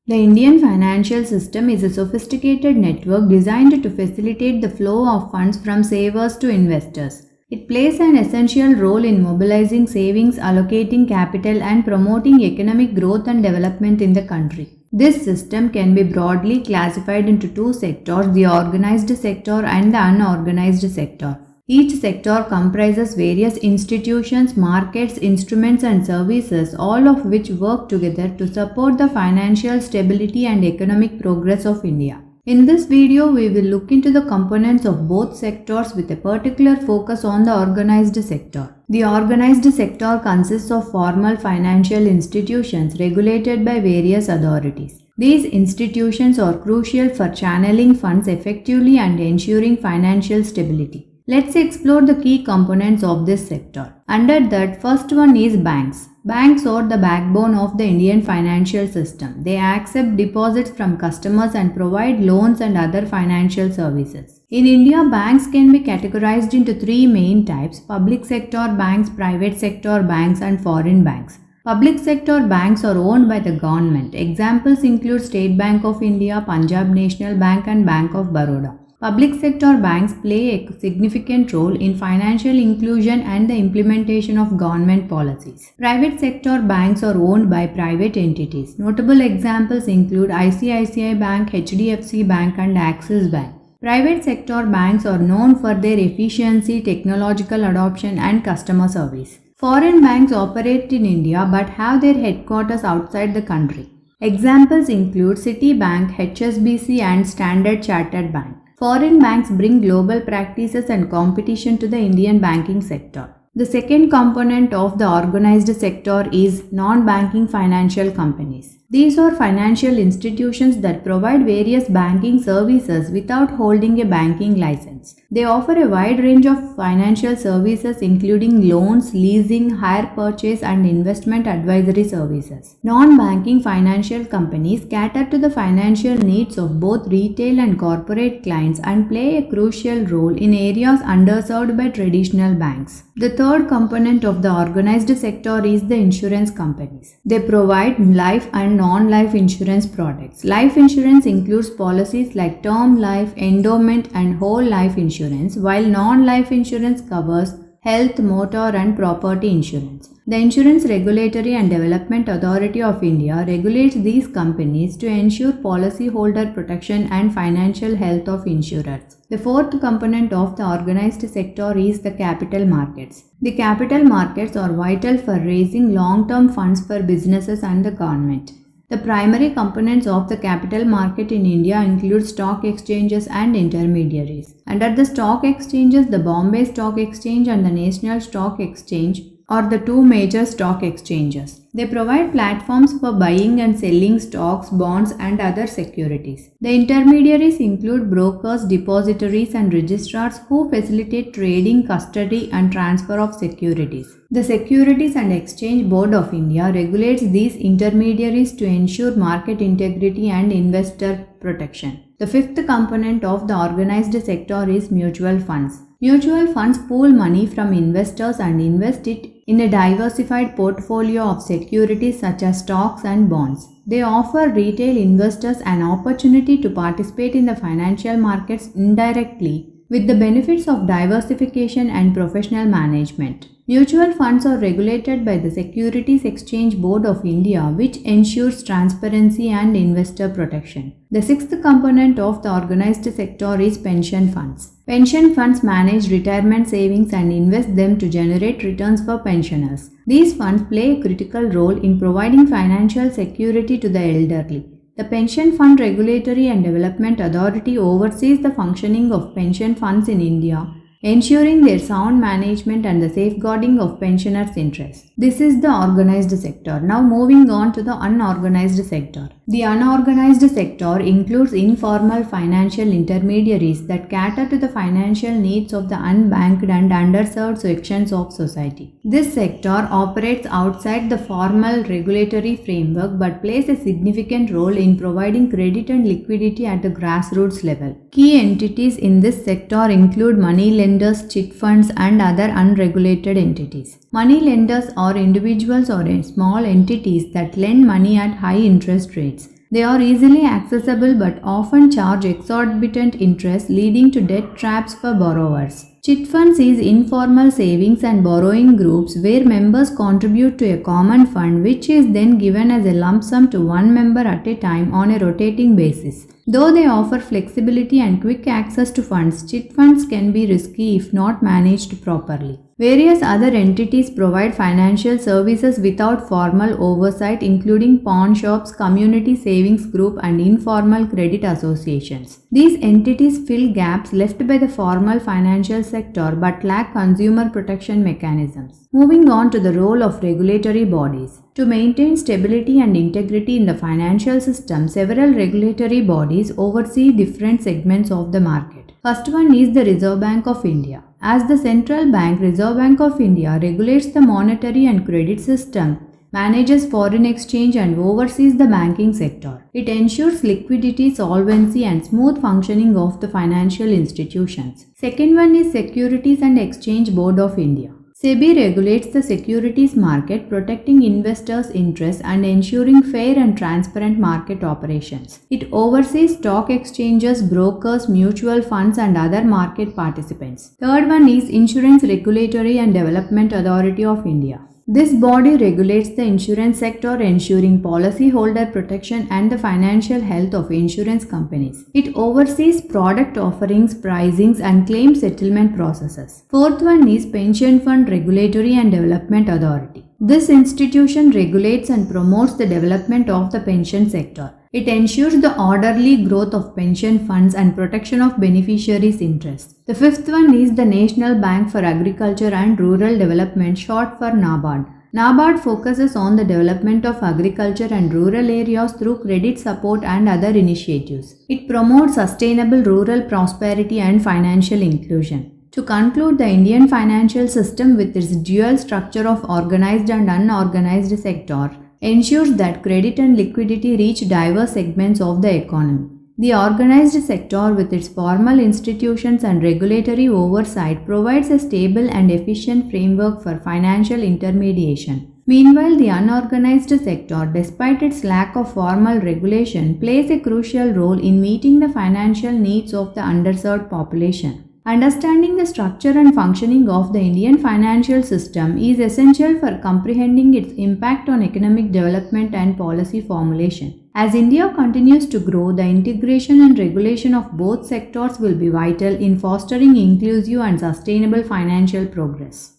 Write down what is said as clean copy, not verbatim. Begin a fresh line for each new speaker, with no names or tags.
The Indian financial system is a sophisticated network designed to facilitate the flow of funds from savers to investors. It plays an essential role in mobilizing savings, allocating capital, and promoting economic growth and development in the country. This system can be broadly classified into two sectors, the organized sector and the unorganized sector. Each sector comprises various institutions, markets, instruments, and services, all of which work together to support the financial stability and economic progress of India. In this video, we will look into the components of both sectors with a particular focus on the organized sector. The organized sector consists of formal financial institutions regulated by various authorities. These institutions are crucial for channeling funds effectively and ensuring financial stability. Let's explore the key components of this sector. Under that, first one is banks. Banks are the backbone of the Indian financial system. They accept deposits from customers and provide loans and other financial services. In India, banks can be categorized into three main types: public sector banks, private sector banks, and foreign banks. Public sector banks are owned by the government. Examples include State Bank of India, Punjab National Bank, and Bank of Baroda. Public sector banks play a significant role in financial inclusion and the implementation of government policies. Private sector banks are owned by private entities. Notable examples include ICICI Bank, HDFC Bank, and Axis Bank. Private sector banks are known for their efficiency, technological adoption, and customer service. Foreign banks operate in India but have their headquarters outside the country. Examples include Citibank, HSBC, and Standard Chartered Bank. Foreign banks bring global practices and competition to the Indian banking sector. The second component of the organized sector is non-banking financial companies. These are financial institutions that provide various banking services without holding a banking license. They offer a wide range of financial services including loans, leasing, hire purchase, and investment advisory services. Non-banking financial companies cater to the financial needs of both retail and corporate clients and play a crucial role in areas underserved by traditional banks. The third component of the organized sector is the insurance companies. They provide life and non-life insurance products. Life insurance includes policies like term life, endowment, and whole life insurance, while non-life insurance covers health, motor, and property insurance. The Insurance Regulatory and Development Authority of India regulates these companies to ensure policyholder protection and financial health of insurers. The fourth component of the organized sector is the capital markets. The capital markets are vital for raising long-term funds for businesses and the government. The primary components of the capital market in India include stock exchanges and intermediaries. Under the stock exchanges, the Bombay Stock Exchange and the National Stock Exchange are the two major stock exchanges. They provide platforms for buying and selling stocks, bonds, and other securities. The intermediaries include brokers, depositories, and registrars who facilitate trading, custody, and transfer of securities. The Securities and Exchange Board of India regulates these intermediaries to ensure market integrity and investor protection. The fifth component of the organized sector is mutual funds. Mutual funds pool money from investors and invest it in a diversified portfolio of securities such as stocks and bonds. They offer retail investors an opportunity to participate in the financial markets indirectly with the benefits of diversification and professional management. Mutual funds are regulated by the Securities Exchange Board of India, which ensures transparency and investor protection. The sixth component of the organized sector is pension funds. Pension funds manage retirement savings and invest them to generate returns for pensioners. These funds play a critical role in providing financial security to the elderly. The Pension Fund Regulatory and Development Authority oversees the functioning of pension funds in India, ensuring their sound management and the safeguarding of pensioners' interests. This is the organized sector. Now moving on to the unorganized sector. The unorganized sector includes informal financial intermediaries that cater to the financial needs of the unbanked and underserved sections of society. This sector operates outside the formal regulatory framework but plays a significant role in providing credit and liquidity at the grassroots level. Key entities in this sector include money lenders, chit funds, and other unregulated entities. Money lenders are individuals or small entities that lend money at high interest rates. They are easily accessible but often charge exorbitant interest, leading to debt traps for borrowers. Chit funds is informal savings and borrowing groups where members contribute to a common fund which is then given as a lump sum to one member at a time on a rotating basis. Though they offer flexibility and quick access to funds, chit funds can be risky if not managed properly. Various other entities provide financial services without formal oversight, including pawn shops, community savings group, and informal credit associations. These entities fill gaps left by the formal financial sector but lack consumer protection mechanisms. Moving on to the role of regulatory bodies. To maintain stability and integrity in the financial system, several regulatory bodies oversee different segments of the market. First one is the Reserve Bank of India. As the central bank, Reserve Bank of India regulates the monetary and credit system, manages foreign exchange and oversees the banking sector. It ensures liquidity, solvency and smooth functioning of the financial institutions. Second one is Securities and Exchange Board of India. SEBI regulates the securities market, protecting investors' interests and ensuring fair and transparent market operations. It oversees stock exchanges, brokers, mutual funds and other market participants. Third one is Insurance Regulatory and Development Authority of India. This body regulates the insurance sector, ensuring policyholder protection and the financial health of insurance companies. It oversees product offerings, pricings, and claim settlement processes. Fourth one is Pension Fund Regulatory and Development Authority. This institution regulates and promotes the development of the pension sector. It ensures the orderly growth of pension funds and protection of beneficiaries' interests. The fifth one is the National Bank for Agriculture and Rural Development, short for NABARD. NABARD focuses on the development of agriculture and rural areas through credit support and other initiatives. It promotes sustainable rural prosperity and financial inclusion. To conclude, the Indian financial system with its dual structure of organized and unorganized sector ensures that credit and liquidity reach diverse segments of the economy. The organized sector with its formal institutions and regulatory oversight provides a stable and efficient framework for financial intermediation. Meanwhile, the unorganized sector, despite its lack of formal regulation, plays a crucial role in meeting the financial needs of the underserved population. Understanding the structure and functioning of the Indian financial system is essential for comprehending its impact on economic development and policy formulation. As India continues to grow, the integration and regulation of both sectors will be vital in fostering inclusive and sustainable financial progress.